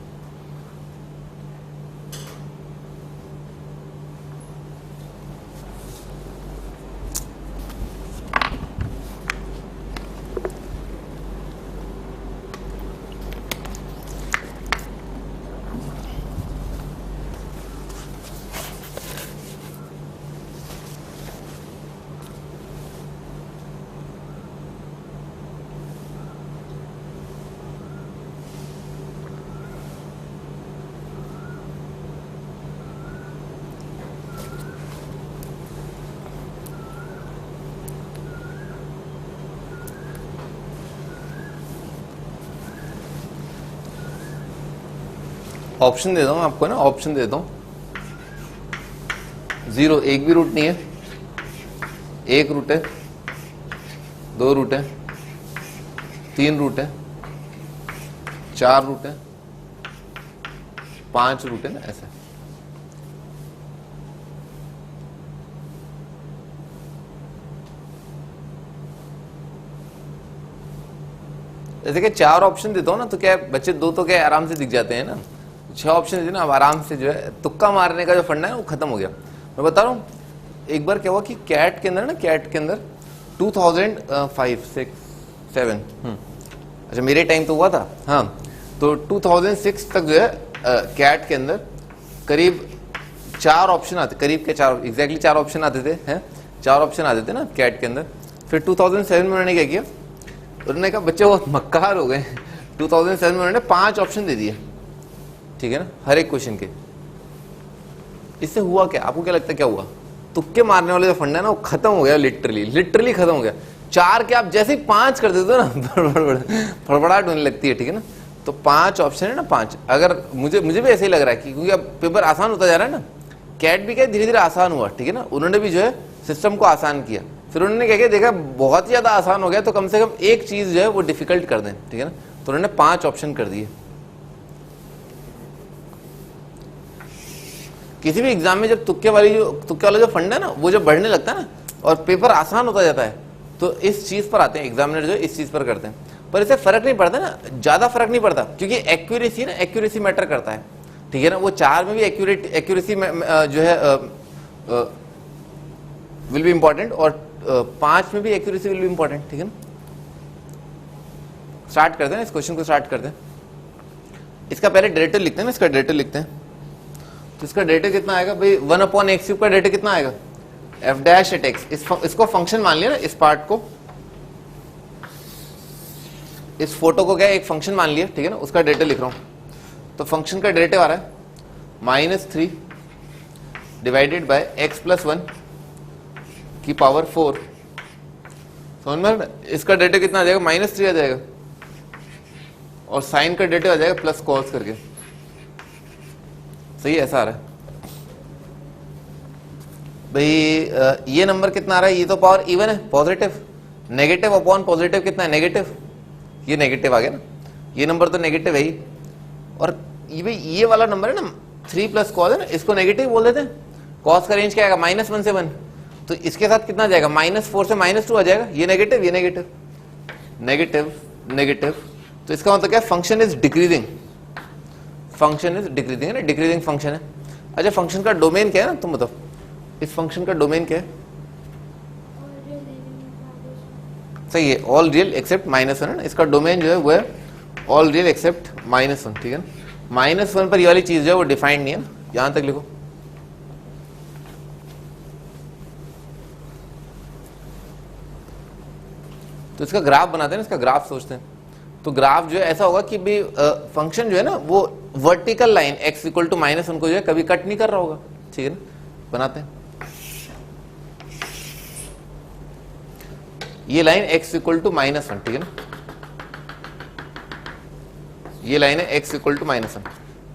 ऑप्शन दे दो आपको ना, ऑप्शन दे दो। 0 एक भी रूट नहीं है, 1 रूट है, 2 रूट है, 3 रूट है, 4 रूट है, 5 रूट है ना, ऐसे। जैसे कि 4 ऑप्शन देता हूं ना, तो क्या बच्चे 2 तो क्या आराम से दिख जाते हैं ना, 6 ऑप्शन देते ना, अब आराम से जो है तुक्का मारने का जो फंडा है वो खत्म हो गया। मैं बता रहा हूँ, एक बार क्या हुआ कि कैट के अंदर ना, कैट के अंदर 2005, 6, 7 अच्छा मेरे टाइम तो हुआ था, हाँ, तो 2006 तक जो है कैट के अंदर करीब 4 ऑप्शन आते, करीब के 4 एग्जैक्टली 4 ऑप्शन आते थे, हैं 4 ऑप्शन आते थे ना कैट के अंदर। फिर 2007 में उन्होंने क्या किया, उन्होंने कहा बच्चे बहुत मक्कार हो गए, 2007 में उन्होंने 5 ऑप्शन दे दिए, ठीक है ना, हर एक क्वेश्चन के। इससे हुआ क्या, आपको क्या लगता है क्या हुआ? तुक्के मारने वाले जो फंडा है ना वो खत्म हो गया, लिटरली खत्म हो गया। 4 के आप जैसे ही 5 कर देते हो ना फड़फड़ाहट होने लगती है, ठीक है ना। तो 5 ऑप्शन है ना, 5, अगर मुझे भी ऐसे ही लग रहा है कि क्योंकि अब पेपर आसान होता जा रहा है ना, कैट भी क्या धीरे धीरे आसान हुआ, ठीक है ना, उन्होंने भी जो है सिस्टम को आसान किया। फिर उन्होंने क्या किया, देखा बहुत ज्यादा आसान हो गया तो कम से कम एक चीज जो है वो डिफिकल्ट कर दें, ठीक है ना, तो उन्होंने 5 ऑप्शन कर दिए। किसी भी एग्जाम में जब तुक्के वाला जो फंड है ना वो जब बढ़ने लगता है ना और पेपर आसान होता जाता है, तो इस चीज पर आते हैं एग्जामिनर, जो इस चीज पर करते हैं। पर इससे फर्क नहीं पड़ता ना, ज्यादा फर्क नहीं पड़ता, क्योंकि एक्यूरेसी ना, एक्यूरेसी मैटर करता है, ठीक है ना। वो 4 में भी एक्यूरेसी जो है विल बी इंपॉर्टेंट, और 5 में भी एक्यूरेसी विल बी इंपॉर्टेंट, ठीक है ना। स्टार्ट करते हैं इस क्वेश्चन को, स्टार्ट करते हैं। इसका पहले डेरिवेटिव लिखते हैं ना, इसका डेरिवेटिव लिखते हैं। तो इसका डेरिवेटिव कितना आएगा भाई, 1/x³ का डेरिवेटिव कितना आएगा, f'(x). इसको फंक्शन मान लिया ना, इस पार्ट को, इस फोटो को क्या एक फंक्शन मान लिया, ठीक है ना, उसका डेरिवेटिव लिख रहा हूं। तो फंक्शन का डेरिवेटिव आ रहा है -3 डिवाइडेड बाय x+1 की पावर 4। समझ में? इसका डेरिवेटिव कितना आ जाएगा, -3 आ जाएगा, और साइन का डेरिवेटिव आ जाएगा प्लस कॉस करके। सही है, ऐसा आ रहा है भाई। ये नंबर कितना आ रहा है, ये तो पावर इवन है, पॉजिटिव, नेगेटिव अपॉन पॉजिटिव कितना है, नेगेटिव, ये नेगेटिव आ गया ना, ये नंबर तो नेगेटिव है ही। और ये वाला नंबर है ना 3 प्लस कॉस है ना, इसको नेगेटिव बोल देते हैं। कॉस का रेंज क्या आएगा, -1 से 1, तो इसके साथ कितना जाएगा, -4 से -2 आ जाएगा। ये नेगेटिव, ये नेगेटिव, नेगेटिव, नेगेटिव, तो इसका मतलब क्या, function is decreasing, function is decreasing है ना, डिक्रीजिंग फंक्शन है। अच्छा फंक्शन का डोमेन क्या है ना, तुम बताओ, इस फंक्शन का डोमेन क्या है? सही है, ऑल रियल एक्सेप्ट -1 है ना, इसका डोमेन जो है वो है ऑल रियल एक्सेप्ट -1, ठीक है ना। -1 पर ये वाली चीज जो है वो डिफाइंड नहीं है ना, यहां तक लिखो। तो इसका ग्राफ बनाते हैं ना, इसका ग्राफ सोचते हैं। तो ग्राफ जो है ऐसा होगा कि भी फंक्शन जो है ना वो वर्टिकल लाइन x = -1 को जो है कभी कट नहीं कर रहा होगा, ठीक है ना। बनाते हैं, ये लाइन x = -1, ठीक है ना, ये लाइन है x = -1।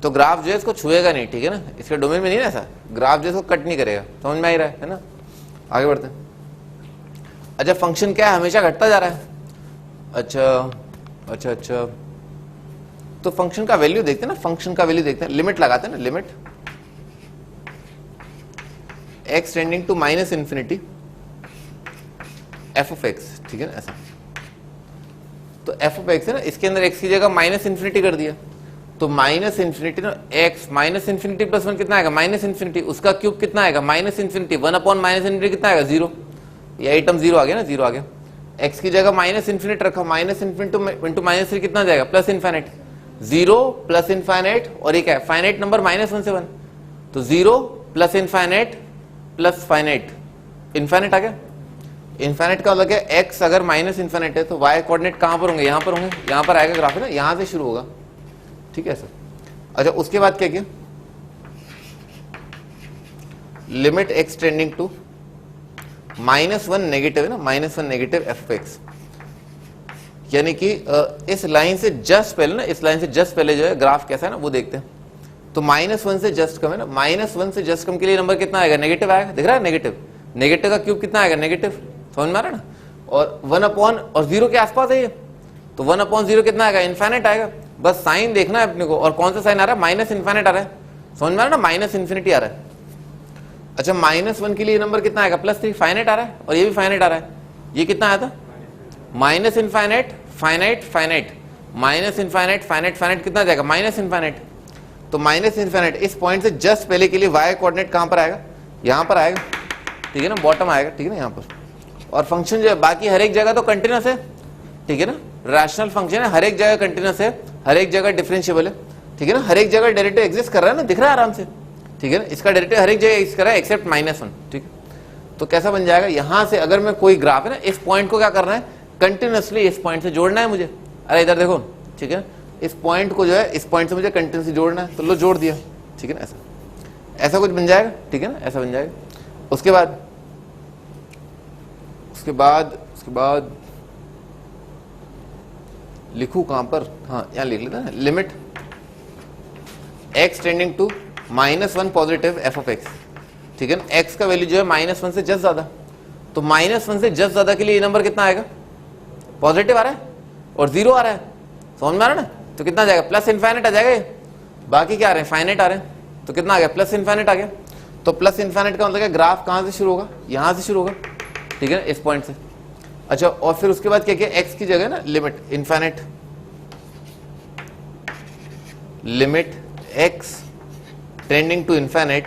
तो ग्राफ जो है इसको छुएगा नहीं, ठीक है ना, इसके डोमेन में नहीं ना ऐसा, ग्राफ जो है इसको कट नहीं करेगा। समझ में आ ही रहा है ना, आगे बढ़ते हैं। अच्छा फंक्शन क्या है, हमेशा घटता जा रहा है। अच्छा तो फंक्शन का वैल्यू देखते हैं ना, फंक्शन का वैल्यू देखते हैं, लिमिट लगाते हैं ना, limit x tending to -∞, F of X, ठीक है ना ऐसा। तो एफ ऑफ एक्स है ना, इसके अंदर एक्स की जगह माइनस इन्फिनिटी कर दिया, तो माइनस इन्फिनिटी ना x minus infinity plus one कितना आएगा माइनस इन्फिनिटी, उसका क्यूब कितना आएगा minus infinity, one upon minus infinity कितना आएगा जीरो, ये आइटम जीरो आ गया ना, जीरो आ गया। एक्स की जगह माइनस इन्फिनिट रखा, minus infinity into minus three कितना जाएगा plus infinite, zero plus infinite और एक है फाइनाइट नंबर माइनस वन से वन, तो zero plus infinite plus finite, infinite आ गया। इन्फाइनाइट का मतलब है एक्स अगर माइनस इन्फाइनाइट है तो वाई कोऑर्डिनेट कहां पर होंगे, यहां पर होंगे, यहां पर आएगा ग्राफ है ना, यहां से शुरू होगा, ठीक है सर। अच्छा उसके बाद क्या किया, limit X tending to minus one negative है ना, minus one negative F X, यानी कि इस लाइन से जस्ट पहले ना, इस लाइन से जस्ट पहले जो है ग्राफ कैसा है ना वो देखते हैं। तो माइनस वन से जस्ट कम है ना, माइनस वन से जस्ट कम के लिए नंबर कितना आएगा नेगेटिव आएगा, दिख रहा है नेगेटिव, नेगेटिव का क्यूब कितना आएगा नेगेटिव, समझ में आ रहा है ना। और वन अपॉन और जीरो के आसपास है ये, तो वन अपॉन जीरो कितना आएगा इन्फाइनाइट आएगा, बस साइन देखना है अपने को, और कौन सा साइन आ रहा है माइनस इन्फाइनाइट आ रहा है, समझ में आ रहा है ना, माइनस इन्फिनिटी आ रहा है। अच्छा माइनस वन के लिए नंबर कितना आएगा प्लस थ्री, फाइनाइट आ रहा है, और ये भी फाइनाइट आ रहा है, ये कितना आया था minus infinite finite finite, minus infinite finite finite कितना जाएगा माइनस इन्फाइनाइट, तो माइनस इन्फाइनाइट इस पॉइंट से जस्ट पहले के लिए वाई कोऑर्डिनेट कहां पर आएगा, यहां पर आएगा, ठीक है ना, बॉटम आएगा, ठीक है ना यहां पर। और फंक्शन जो है बाकी हर एक जगह तो कंटिन्यूअस है, ठीक है ना, रैशनल फंक्शन है, हर एक जगह कंटिन्यूअस है, हर एक जगह डिफरेंशिएबल है, ठीक है ना, हर एक जगह डेरिवेटिव एग्जिस्ट कर रहा है ना, दिख रहा है आराम से, ठीक है ना, इसका डेरिवेटिव हर एक जगह एग्जिस्ट कर रहा है एक्सेप्ट माइनस वन, ठीक है। तो कैसा बन जाएगा, यहां से अगर मैं कोई ग्राफ है ना, इस पॉइंट को क्या करना है कंटिन्यूअसली इस पॉइंट से जोड़ना है मुझे, अरे इधर देखो, ठीक है, इस पॉइंट को जो है इस पॉइंट से मुझे कंटिन्यूसली जोड़ना है, तो लो जोड़ दिया, ठीक है ना, ऐसा ऐसा कुछ बन जाएगा, ठीक है ना, ऐसा बन जाएगा। उसके बाद लिखूं कहां पर, हाँ यहां लिख लेता है, limit X tending to minus one positive F of X, ठीक है ना, एक्स का वैल्यू जो है माइनस वन से जस्ट ज्यादा, तो माइनस वन से जस्ट ज्यादा के लिए ये नंबर कितना आएगा पॉजिटिव आ रहा है और जीरो आ रहा है, समझ में आ रहा है ना, तो कितना जाएगा प्लस इन्फाइनाइट आ जाएगा, बाकी क्या आ रहे हैं फाइनाइट आ रहे हैं, तो कितना आ गया प्लस इन्फाइनाइट आ गया। तो प्लस इन्फाइनाइट का मतलब ग्राफ कहां से शुरू होगा, यहां से शुरू होगा, ठीक है ना, इस पॉइंट से। अच्छा और फिर उसके बाद क्या किया, एक्स की जगह ना limit infinite, limit X tending to infinite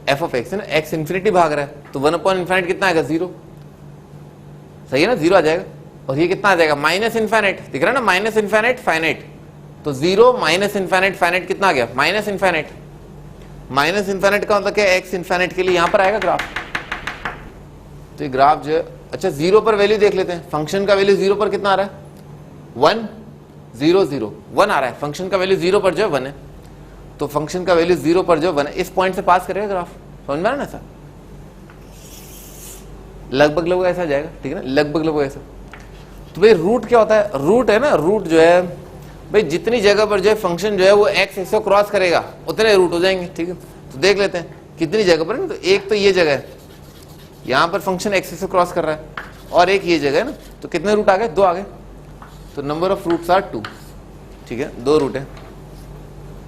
F of X है ना, एक्स इन्फिनिटी भाग रहा है, तो वन अपॉन इन्फाइनाइट कितना आएगा जीरो, सही है ना, जीरो आ जाएगा, और ये कितना आ जाएगा माइनस इन्फाइनाइट, दिख रहा है ना, माइनस इन्फाइनाइट फाइनाइट, तो जीरो माइनस इन्फाइनाइट फाइनाइट कितना आ गया माइनस इन्फाइनाइट, माइनस इन्फाइनाइट का मतलब क्या एक्स इन्फाइनाइट के लिए यहां पर आएगा ग्राफ, तो ये ग्राफ जो है, अच्छा जीरो पर वैल्यू देख लेते हैं, फंक्शन का वैल्यू जीरो पर कितना आ रहा है वन, जीरो जीरो वन आ रहा है, फंक्शन का वैल्यू जीरो पर जो है वन है, तो फंक्शन का वैल्यू जीरो पर जो वन है इस पॉइंट से पास करेगा ग्राफ, समझ में आ रहा है ना, ऐसा लगभग ऐसा जाएगा, ठीक है ना, लगभग ऐसा। तो भाई रूट क्या होता है, रूट है ना, रूट जो है भाई जितनी जगह पर जो है फंक्शन जो है वो एक्स एक्स को क्रॉस करेगा उतने रूट हो जाएंगे, ठीक है। तो देख लेते हैं कितनी जगह पर, तो एक तो ये जगह है, यहां पर फंक्शन एक्स एक्स को क्रॉस कर रहा है, और एक ये जगह है ना, तो कितने रूट आ गए, दो आ गए, तो number of roots are two, ठीक है, दो रूट है,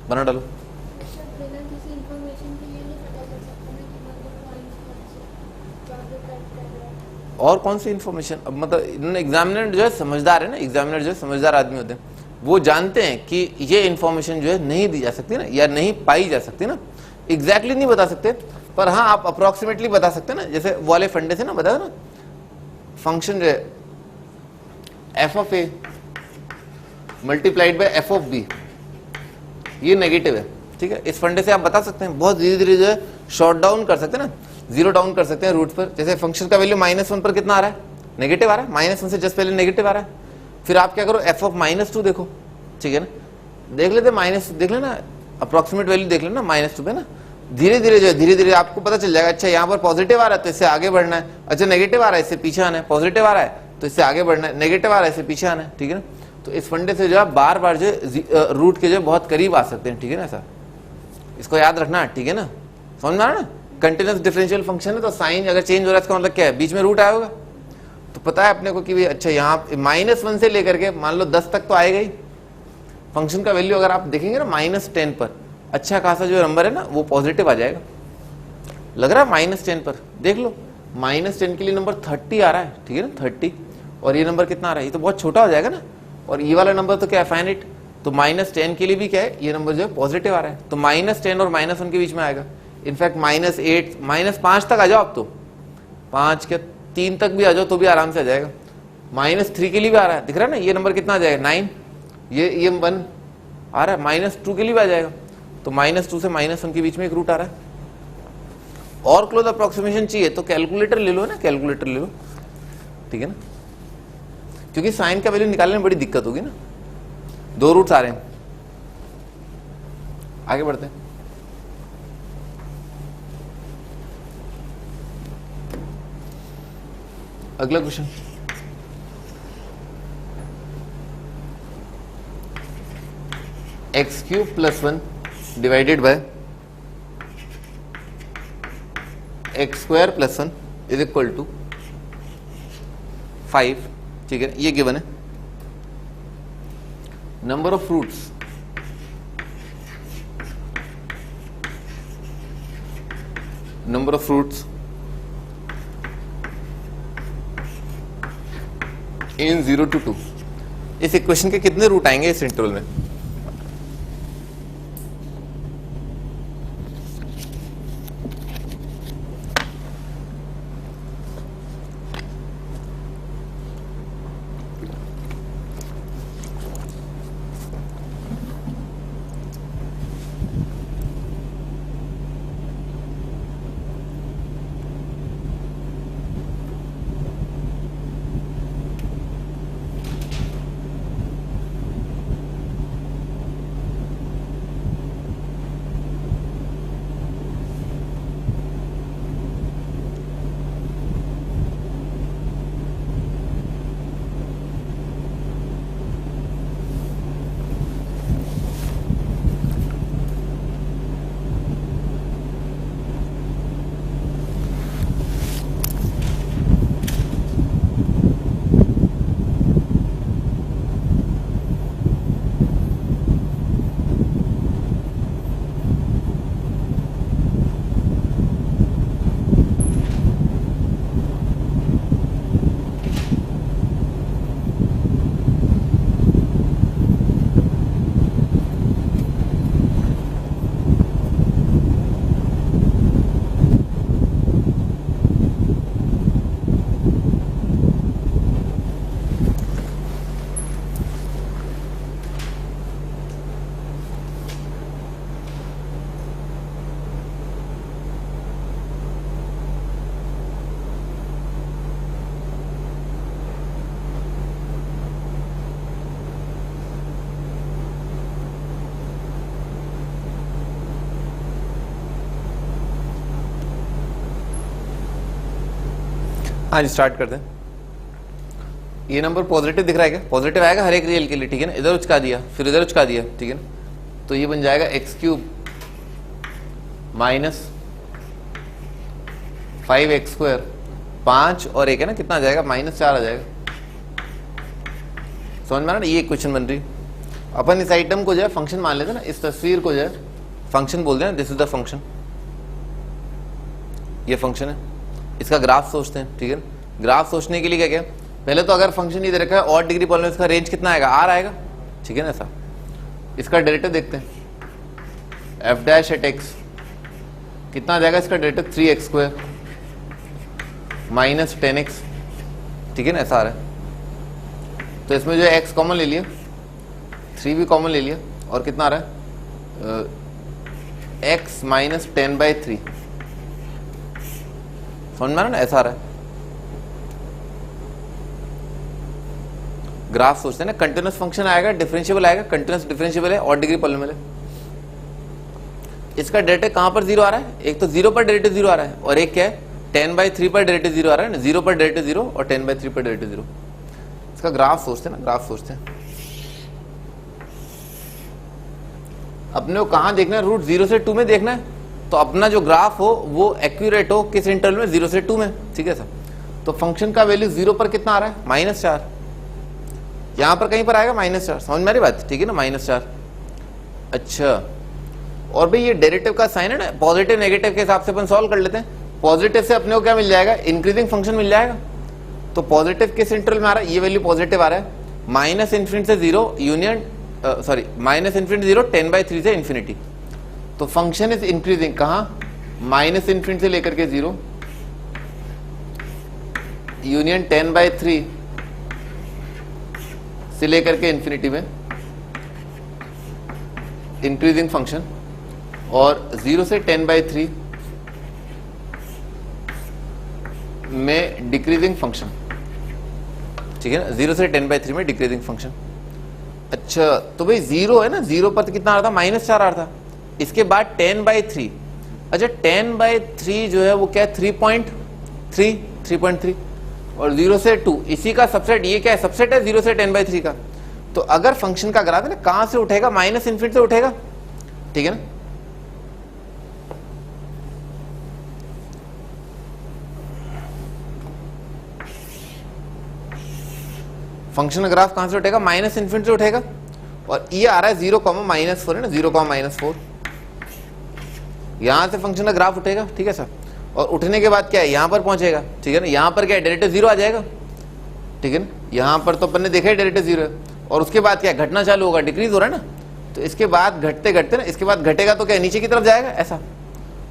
बना डालो। और कौन सी इंफॉर्मेशन, अब मतलब एग्जामिनर जो है समझदार है ना, एग्जामिनर जो है समझदार आदमी होते हैं, वो जानते हैं कि ये इंफॉर्मेशन जो है नहीं दी जा सकती ना, या नहीं पाई जा सकती ना, एग्जैक्टली नहीं बता सकते, पर हाँ आप अप्रोक्सीमेटली बता सकते हैं ना, जैसे वाले फंडे से ना बताया ना, फंक्शन जो है F of A multiplied by F of B, ये नेगेटिव है, ठीक है, इस फंडे से आप बता सकते हैं, बहुत धीरे धीरे जो है शॉर्ट डाउन कर सकते हैं ना, जीरो डाउन कर सकते हैं रूट पर, जैसे फंक्शन का वैल्यू माइनस वन पर कितना आ रहा है नेगेटिव आ रहा है, माइनस वन से जस्ट पहले नेगेटिव आ रहा है, फिर आप क्या करो एफ ऑफ माइनस टू देखो, ठीक है ना, देख लेते माइनस, देख लेना अप्रोक्सीमेट वैल्यू देख लेना माइनस टू पे ना, धीरे धीरे जो है धीरे धीरे आपको पता चल जाएगा, अच्छा यहाँ पर पॉजिटिव आ रहा है तो इससे आगे बढ़ना है, अच्छा नेगेटिव आ रहा है इससे पीछे आना है, पॉजिटिव आ रहा है तो इससे आगे बढ़ना है, नेगेटिव आ रहा है इससे पीछे आना है, ठीक है ना। तो इस फंडे से जो है बार बार जो रूट के जो बहुत करीब आ सकते हैं, ठीक है ना, ऐसा इसको याद रखना, ठीक है ना, समझ में आ रहा है ना, कंटिन्यूअस डिफरेंशियल फंक्शन है, तो साइन अगर चेंज हो रहा है इसका मतलब क्या है, बीच में रूट आया होगा, तो पता है अपने को कि अच्छा यहाँ माइनस वन से लेकर के मान लो 10 तक तो आएगा ही, फंक्शन का वैल्यू अगर आप देखेंगे ना -10 पर अच्छा खासा जो नंबर है ना वो पॉजिटिव आ जाएगा, लग रहा है -10 पर, देख लो -10 के लिए नंबर 30 आ रहा है, ठीक है ना, 30, और ये नंबर कितना आ रहा है, ये तो बहुत छोटा हो जाएगा ना, और ये वाला नंबर तो क्या है, फाइनाइट, तो -10 के लिए भी क्या है, ये नंबर जो है पॉजिटिव आ रहा है, तो -10 और -1 के बीच में आएगा। इनफैक्ट -8 -5 तक आ जाओ आप, तो 5 के 3 तक भी आ जाओ तो भी आराम से आ जाएगा। -3 के लिए भी आ रहा है, दिख रहा है ना, ये नंबर कितना आ जाएगा, 9, ये 1 आ रहा है, -2 के लिए भी आ जाएगा, तो -2 से -1 के बीच में एक रूट आ रहा है। और क्लोज अप्रोक्सीमेशन चाहिए तो कैलकुलेटर ले लो ना, कैलकुलेटर ले लो, ठीक है ना, क्योंकि साइन का वैल्यू निकालने में बड़ी दिक्कत होगी ना। 2 रूट्स आ रहे हैं, आगे बढ़ते हैं। अगला question, x³ + 1 divided by x² + 1 is equal to 5, ठीक है, ये गिवन है। Number of roots, number of roots in 0 to 2, इस इक्वेशन के कितने रूट आएंगे इस इंटरवल में? हाँ जी, स्टार्ट करते हैं। ये नंबर पॉजिटिव दिख रहा है क्या? पॉजिटिव आएगा हर एक रियल के लिए, ठीक है ना। इधर उचका दिया, फिर इधर उचका दिया, ठीक है ना। तो ये बन जाएगा x³ माइनस 5x², 5 और 1 है ना, कितना आ जाएगा, -4 आ जाएगा। समझ में आ रहा ना, ये क्वेश्चन बन रही। अपन इस आइटम को जो है फंक्शन मान लेते ना, इस तस्वीर को जो है फंक्शन बोलते हैं, दिस इज द फंक्शन, ये फंक्शन है, इसका ग्राफ सोचते हैं, ठीक है ना। ग्राफ सोचने के लिए क्या क्या, पहले तो अगर फंक्शन ये दे रखा है ऑड डिग्री पॉलिनोमियल का रेंज कितना आएगा, r आएगा, ठीक है ना। ऐसा इसका डेरिवेटिव देखते हैं, f' x कितना आ जाएगा इसका डेरिवेटिव, 3x² माइनस 10x, ठीक है ना, ऐसा आ रहा है। तो इसमें जो है x कॉमन ले लिया, 3 भी कॉमन ले लिया, और कितना आ रहा है x माइनस 10/3, समझ में आ रहा ना, ऐसा आ रहा है। ग्राफ सोचते हैं ना, कंटिन्यूअस फंक्शन आएगा, डिफरेंशिएबल आएगा, कंटिन्यूअस डिफरेंशिएबल है, ऑड डिग्री पॉलिनोमियल है। इसका डेरिवेटिव कहां पर 0 आ रहा है, एक तो 0 पर डेरिवेटिव 0 आ रहा है, और एक क्या है 10/3 पर डेरिवेटिव 0 आ रहा है ना, 0 पर डेरिवेटिव 0 और 10/3 पर डेरिवेटिव 0। इसका ग्राफ सोचते हैं ना, ग्राफ सोचते हैं। अपने को कहां देखना है, रूट 0 से 2 में देखना है, तो अपना जो ग्राफ हो वो एक्यूरेट हो किस इंटरवल में, 0 से 2 में, ठीक है सर। तो फंक्शन का वैल्यू 0 पर कितना आ रहा है, -4, यहां पर कहीं पर आएगा -4, समझ में आ रही बात, ठीक है ना, -4। अच्छा, और भाई ये डेरिवेटिव का साइन है ना, पॉजिटिव नेगेटिव के हिसाब से अपन सॉल्व कर लेते हैं। पॉजिटिव से अपने को क्या मिल जाएगा, इंक्रीजिंग फंक्शन मिल जाएगा। तो पॉजिटिव किस इंटरवल में आ रहा है, ये वैल्यू पॉजिटिव आ रहा है, माइनस इन्फिनिटी से zero union minus infinity zero 10/3 से इन्फिनिटी। तो फंक्शन इज इंक्रीजिंग कहाँ, माइनस इन्फिनिटी से लेकर के जीरो यूनियन 10/3 से लेकर के इन्फिनिटी में इंक्रीजिंग फंक्शन, और 0 से 10/3 में डिक्रीजिंग फंक्शन, ठीक है ना, 0 से 10/3 में डिक्रीजिंग फंक्शन। अच्छा तो भाई 0 है ना, 0 पर कितना आ रहा था, -4 आ रहा था। इसके बाद 10/3, अच्छा 10/3 जो है वो क्या है, 3.3 और 0 से 2 इसी का सबसेट, ये क्या है, सबसेट है 0 से 10/3 का। तो अगर फंक्शन का ग्राफ है ना, कहां से उठेगा, माइनस इन्फिनिटी से उठेगा, ठीक है ना। फंक्शन का ग्राफ कहां से उठेगा, माइनस इन्फिनिटी से उठेगा, और ये आ रहा है 0, -4 है ना, 0, -4 यहां से फंक्शन का ग्राफ उठेगा, ठीक है सर। और उठने के बाद क्या है, यहां पर पहुंचेगा, ठीक है ना, यहां पर क्या है, डेरिवेटिव 0 आ जाएगा, ठीक है ना। यहां पर तो अपन ने देखा है डेरिवेटिव 0 है, और उसके बाद क्या घटना चालू होगा, डिक्रीज हो रहा है ना, तो इसके बाद घटते घटते ना, इसके बाद घटेगा तो क्या नीचे की तरफ जाएगा ऐसा,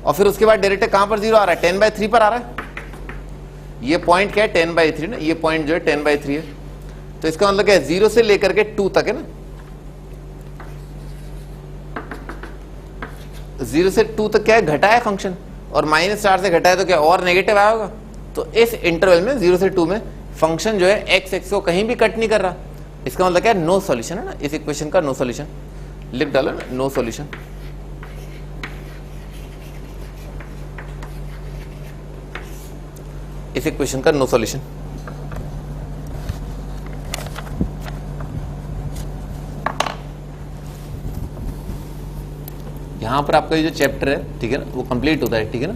और फिर उसके बाद डेरिवेटिव कहां पर 0 आ रहा है, 10/3 पर आ रहा है। ये पॉइंट क्या है, 10/3 ना, ये पॉइंट जो है 10/3 है। तो इसका मतलब क्या है, 0 से लेकर के 2 तक है ना, 0 से 2 तक क्या है, घटा है फंक्शन, और -4 से घटा है तो क्या और नेगेटिव आया होगा। तो इस इंटरवल में 0 से 2 में फंक्शन जो है एक्स एक्स को कहीं भी कट नहीं कर रहा। इसका मतलब क्या है, नो सॉल्यूशन है ना, इस इक्वेशन का नो सॉल्यूशन लिख डालो ना, नो सॉल्यूशन। इस इक्वेशन का नो सॉल्यूशन। यहां पर आपका ये जो चैप्टर है, ठीक है ना, वो कंप्लीट होता है, ठीक है ना।